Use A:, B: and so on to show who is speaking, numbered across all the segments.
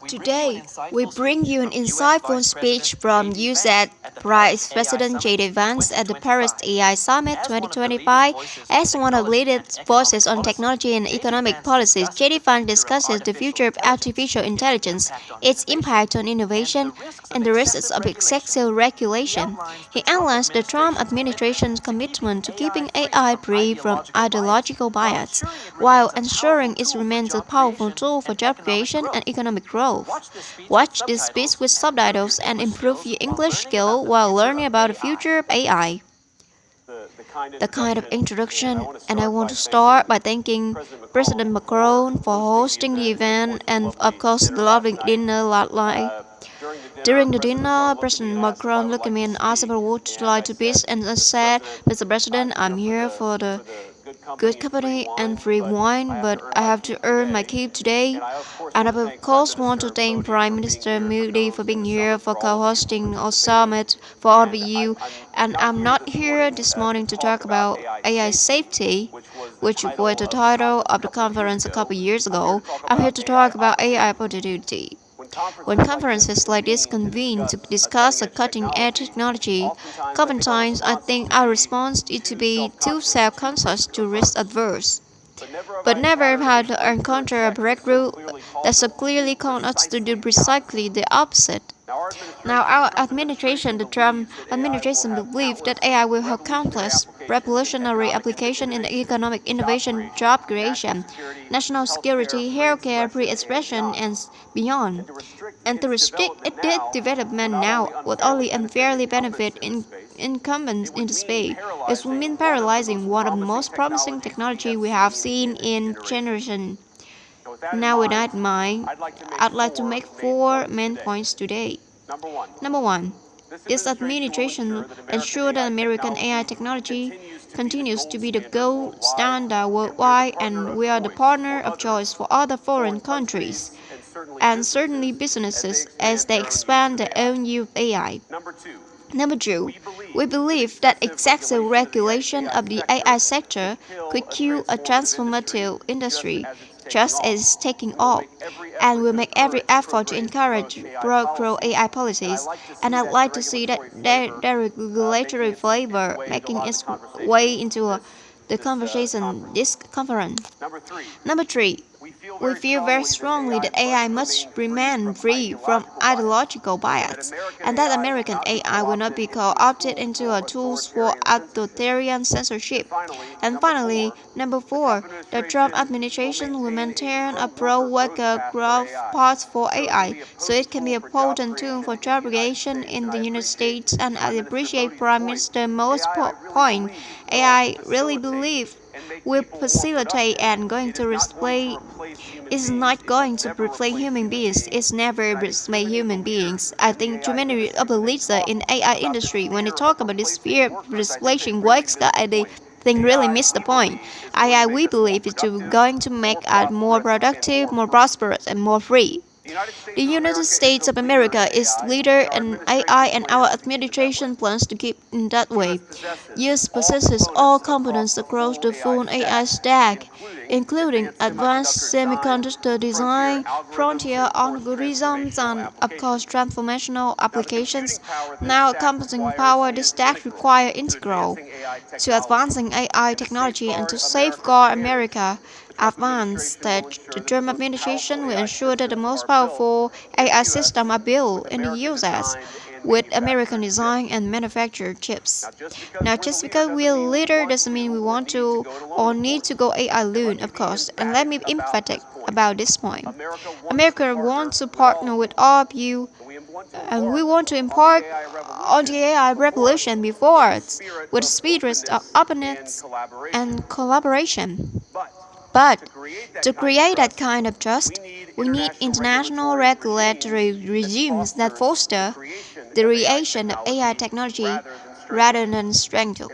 A: Today, we bring you an insightful speech from UZ Vice President J.D. Vance at the Paris AI Summit 2025. As one of the leading voices on technology and economic policies, J.D. Vance discusses the future of artificial intelligence, its impact on innovation, and the risks of excessive regulation. He analyzed the Trump administration's commitment to keeping AI free from ideological bias, while ensuring it remains a powerful tool for job creation and economic growth. Watch this speech with subtitles and improve your English skill while learning about the future of AI. The kind of introduction, and I want to start by thanking President Macron for hosting the event and of course the lovely dinner last night. During the dinner, President Macron looked at me and asked if I would like to speak, and I said, "Mr. President, I'm here for the good company and free wine, but I have to earn my keep today." And I of course want to thank Prime Minister Modi for being here for co-hosting our summit for all of you. And I'm not here this morning to talk about AI safety, which was the title of the conference a couple years ago. I'm here to talk about AI opportunity. When conferences like this convene to discuss a cutting-edge technology, oftentimes I think our response is to be too self-conscious to risk-averse. But never had to encounter a breakthrough that so clearly called us to do precisely the opposite. Now, our administration, the Trump administration, believes that AI will have countless revolutionary applications in economic innovation, job creation, national security, healthcare, free expression, and beyond. And to restrict its development now would only unfairly benefit incumbents in the space. It would mean paralyzing one of the most promising technology we have seen in generations. Now, with that in mind, I'd like to make four main points today. Number one, this administration ensures that American AI technology continues to be the gold standard worldwide, and we are the partner of choice for other foreign countries, and certainly businesses as they expand their own use of AI. Number two, we believe that excessive regulation of the AI sector could kill a transformative industry just as it's taking off, and will make every effort to encourage pro-AI policies. And I'd like to see that their regulatory flavor making its way into the conversation this conference. Number three, we feel very strongly that AI must remain free from ideological bias, and that American AI will not be co-opted into a tool for authoritarian censorship. And finally, number four, the Trump administration will maintain a pro-worker growth path for AI, so it can be a potent tool for job creation in the United States. And I appreciate Prime Minister Mo's point. AI really believe will facilitate and going to replace. It's not going to replace human beings. It's never replace human beings. I think too many of the leaders in AI industry, when they talk about this fear of replacing works, they think really miss the point. AI, we believe, is going to make us more productive, more prosperous, and more free. The United States of America is leader in AI, and our administration plans to keep in that way. US possesses all components across the full AI stack, including advanced semiconductor design, frontier algorithms, and of course transformational applications. Now, computing power this stack requires integral to advancing AI technology and to safeguard America. Advance that the Trump administration will ensure that the most powerful AI systems are built in the US with American design and manufactured chips. Now, just because we're a leader doesn't mean we want to or need to go AI alone, of course. And let me be emphatic about this point. America wants to partner with all of you, and we want to embark on the AI revolution before us with the spirit of openness and collaboration. But to create that kind of trust, we need international regulatory regimes that foster the creation of AI technology rather than strengthen.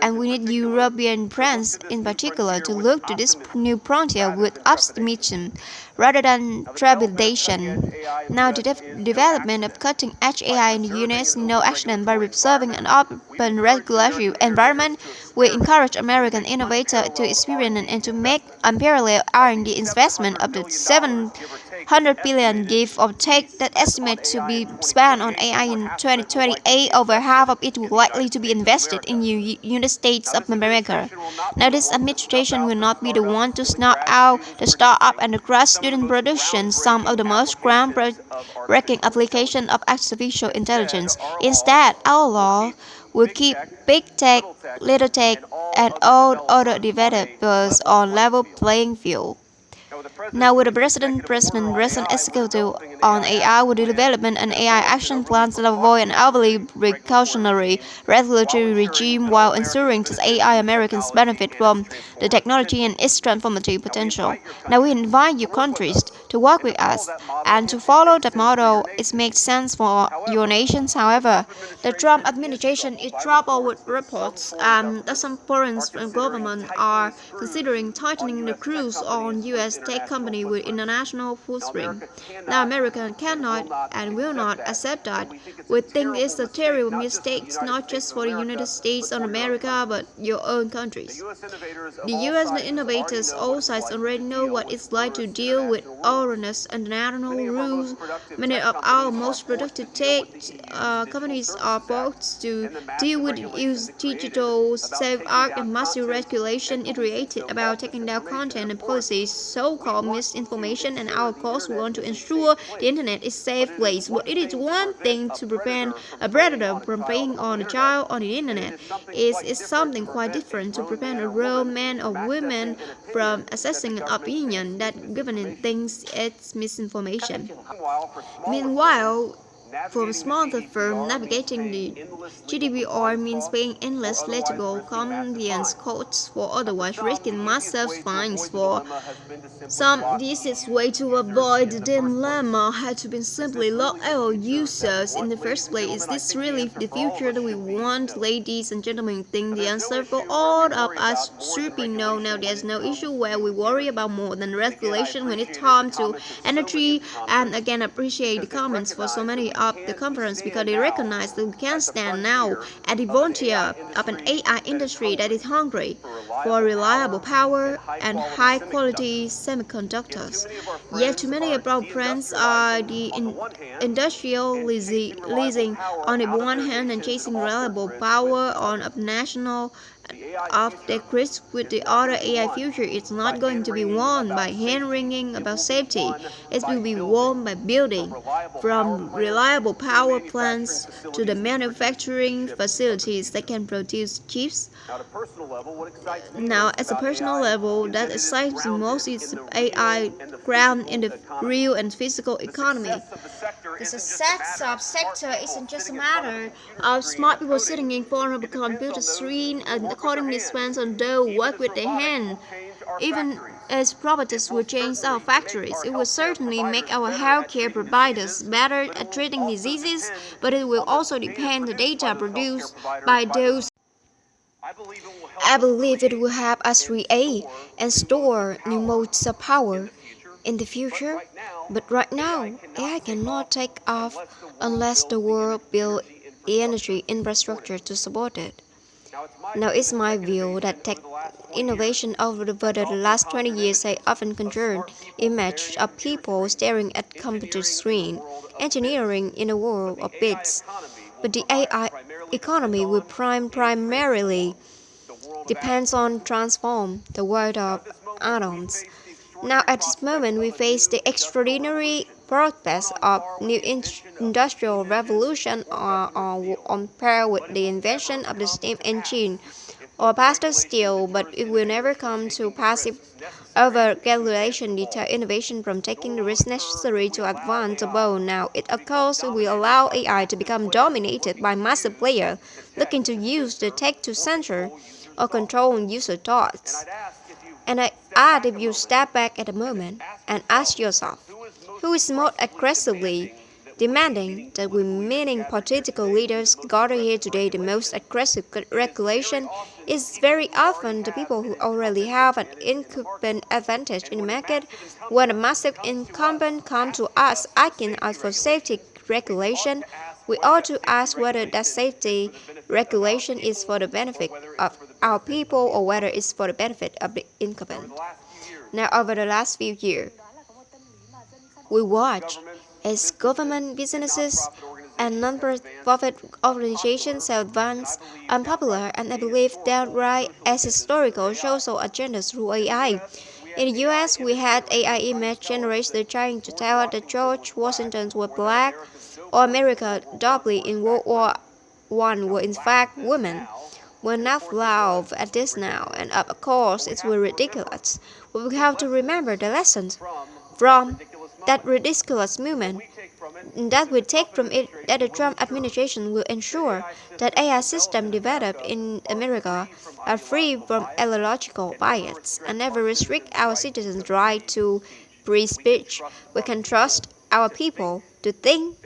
A: And we need European brands in particular to look to this new frontier with optimism rather than trepidation. Now, the development of cutting-edge AI in the US is no accident. By preserving an open regulatory environment, we encourage American innovators to experiment and to make unparalleled R&D investment of the 100 billion give or take that estimate to be spent on AI in 2028, over half of it will likely to be invested in the United States of America. Now, this administration will not be the one to snuff out the startup and the grad student production, some of the most groundbreaking applications of artificial intelligence. Instead, our law will keep big tech, little tech, and all other developers on level playing field. Now, with the President recent executive on AI with the development and AI action plans that avoid an overly precautionary regulatory regime while ensuring that AI Americans benefit from the technology and its transformative potential. Now, we invite you countries to work with us and to follow that model. It makes sense for your nations. However, the Trump administration is troubled with reports that some foreign governments are considering tightening the rules on U.S. tech companies with international footprint. Now, America cannot and will not accept that. We think it's a terrible mistake, not just for the United States of America, but your own countries. The U.S. innovators all sides already know what it's like to deal with onerous international rules. Many of our most productive tech companies are forced to deal with use digital safeguards and massive regulation iterated about taking down content and policies, so-called misinformation, and our course we want to ensure the internet is a safe place. But it is one thing to prevent a predator from preying on a child on the internet. It's something quite different to prevent a real man or woman from accessing an opinion that government thinks it's misinformation. Meanwhile, for a smaller firm, navigating the GDPR means paying endless legal compliance costs for otherwise risking massive fines. For some, the easiest way to avoid the dilemma had to be simply lock our users in the first place. Is this really the future that we want? Ladies and gentlemen, I think the answer for all of us should be no. Now, there's no issue where we worry about more than regulation when it comes to energy. And again, appreciate the comments for so many of the conference because they recognize that we can't stand now at the frontier of an AI industry that is hungry for reliable power and high-quality semiconductors. Yet too many of our brands are the industrial leasing on the one hand and chasing reliable power on a national of the risk with the other. AI future is not going to be won by hand-wringing about safety. It will be won by building from reliable power plants to the manufacturing facilities that can produce chips. Now, at a personal level, that excites me most is AI ground in the real and physical economy. The success of sector isn't just a matter of smart people sitting in front of a computer screen and accordingly spend on their work with their hand. Even as robotics will change our factories, it will certainly make our healthcare providers better at treating diseases, but it will also depend on the data produced by those. I believe it will help us create and store new modes of power in the future. But right now, AI cannot take off unless the world builds the energy infrastructure to support it. Now, it's my view that tech innovation over the last 20 years has often conjured image of people staring at computer screen, engineering in a world of bits. But the AI economy will primarily depends on transform the world of atoms. Now, at this moment, we face the extraordinary prospects of new industrial revolution on par with the invention of the steam engine or faster still, but it will never come to passive over-regulation deter innovation from taking the risks necessary to advance the ball. Now, it of course will allow AI to become dominated by massive players looking to use the tech to censor or control user thoughts. And I add, if you step back at a moment and ask yourself, who is more aggressively demanding that we meaning political leaders gather here today the most aggressive regulation is very often the people who already have an incumbent advantage in the market. When a massive incumbent comes to us asking us for safety regulation, we ought to ask whether that safety regulation is for the benefit of our people or whether it's for the benefit of the incumbent. Now, over the last few years, we watch as government, businesses, and non-profit organizations advance unpopular and I believe downright as historical social agendas through AI. In the US, we had AI image generators trying to tell us that George Washington was black, or America doubly in World War I were in fact women. We'll not laugh at this now, and of course it was ridiculous. But we have to remember the lessons from that ridiculous movement that we take from it that the Trump administration will ensure that AI systems developed in America are free from ideological bias and never restrict our citizens' right to free speech. We can trust our people to think,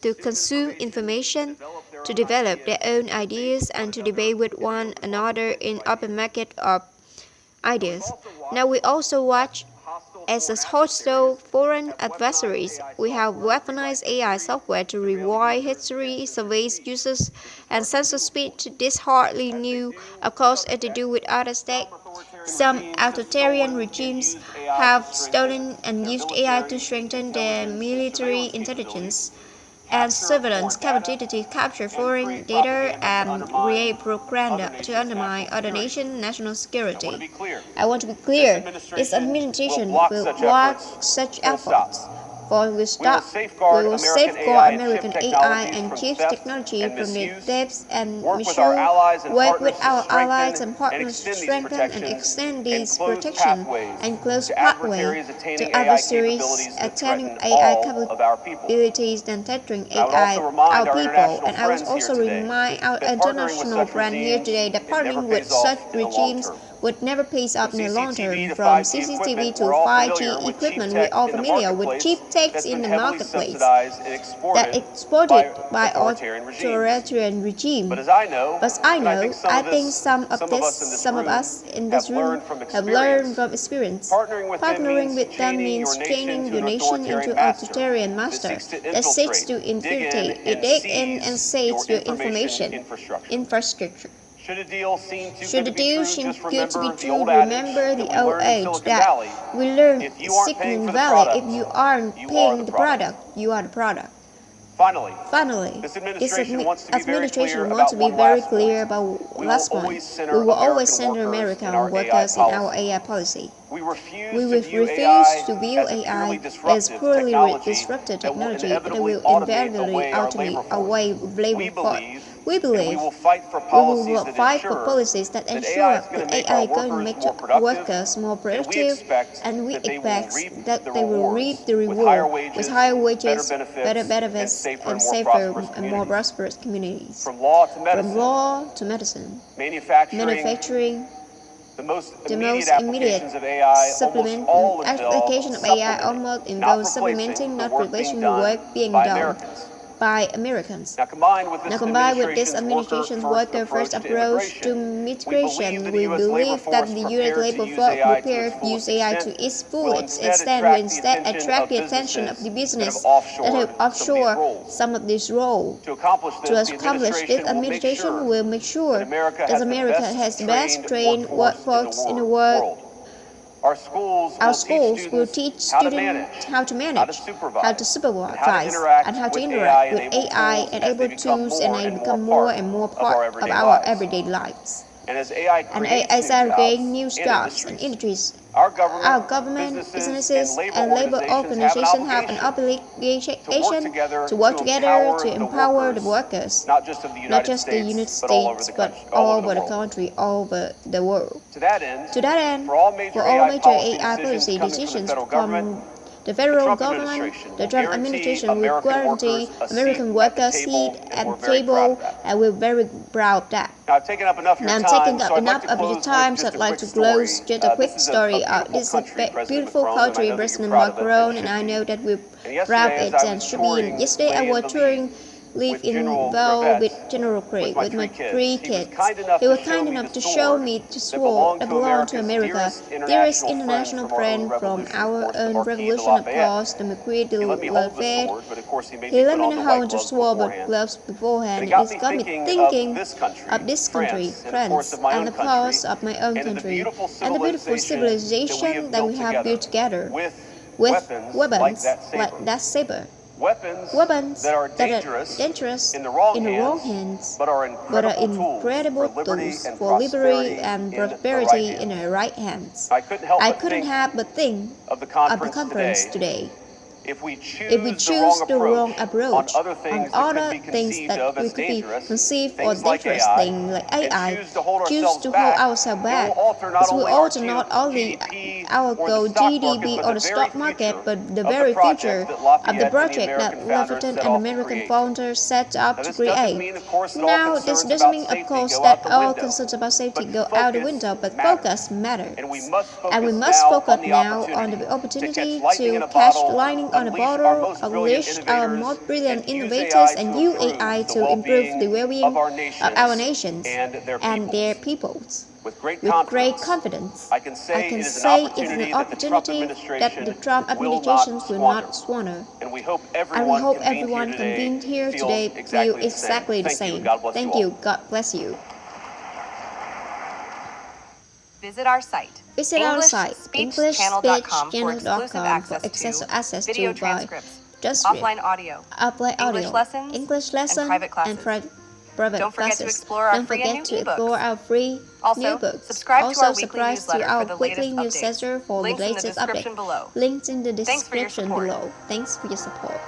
A: to consume information, to develop their own ideas, and to debate with one another in open market of ideas. Now we also watch as a hostile foreign adversaries, we have weaponized AI software to rewrite history, surveys users, and censor speech. This hardly new, of course, has to do with other states. Some authoritarian regimes have stolen and used AI to strengthen their military intelligence and surveillance capability to capture foreign data and create propaganda to undermine other nations' national security. I want to be clear, this administration will block such efforts. For we will safeguard American AI and chip technology from the depths and we should work with our allies and partners to strengthen and extend these protection and close pathway to adversaries attaining AI capabilities and threatening AI our people. And I will also remind our international friends here today that partnering with such regimes would never pay off in the long term. From CCTV to 5G equipment, we are familiar with cheap techs in the marketplace that exploited by authoritarian regime. But I think some of us in this room have learned from experience. Partnering with them means chaining your nation into authoritarian master that seeks to infiltrate, evict, and seize your information infrastructure. Should the deal seem good to be true, remember the old age that we learned sickening valley. If you aren't paying the product, you are the product. Finally, this administration wants to be very clear about last point. We will always send American workers in our AI policy. We will refuse to view AI as poorly disrupted technology that will invariably automate our way of labor. We believe we will fight for policies that ensure that AI is going to make workers more productive, and we expect that they will reap the reward with higher wages, better benefits, and safer and more prosperous communities. From law to medicine, manufacturing, the most immediate application of AI almost involves supplementing, not replacing the work being done by Americans. Now combined with this administration's worker-first approach to migration, we believe that the U.S. labor force prepared to use AI to its fullest extent will instead attract the attention of the business that have offshore some of this role. To accomplish this, administration will make sure that America has the best trained workforce in the world. Our schools will teach students how to manage, how to supervise, and how to interact with AI and able tools, and they become more and more part of our everyday lives. And as AI creates new jobs and industries, our government, businesses, and labor organizations have an obligation to work together to empower the workers, not just the United States, but all over the country, all over the world. To that end, for all major AI policy decisions from the federal government, the Trump administration will guarantee American workers' seat at the table, and we're very proud of that. Now, I'm taking up enough of your time, so I'd like to close just a quick story. This is a beautiful country of President Macron, and I know that we're proud of it and should be. Yesterday, I was touring live in Val with General Craig with my 3 kids. He was kind enough to show me the sword that belonged to America, dearest international friend from our own revolution across the Macquarie de Lafayette. He let me know how to sword with gloves beforehand, and it's got me thinking of this country, France, and the past of my own country, and the beautiful civilization that we have built together. with weapons like that saber. Weapons that are dangerous in the wrong hands, but are incredible tools for liberty and prosperity in the right hands. I couldn't help but think of the conference today. If we choose the wrong approach on other things that we could be conceived or dangerous things like AI, choose to hold ourselves back, it will alter not only our goal GDP or the stock market, but the very future of the project that Lafayette and American founders set out to create. Now, this doesn't mean, of course, that all concerns about safety go out the window, but focus matters. And we must focus now on the opportunity to catch lightning on the border, unleash our most brilliant innovators, and use AI to improve the well-being of our nations and their peoples. With great confidence, I can say it's an opportunity that the Trump administration will not squander. And we hope everyone convened here today feel exactly the same. Thank you. God bless you.
B: Visit our site,
A: EnglishSpeechChannel.com
B: for exclusive access to video transcripts, offline audio, English lessons, and private classes. Don't forget to explore our free and new ebooks. Also, subscribe to our weekly newsletter for the latest updates. Links in the description below. Thanks for your support.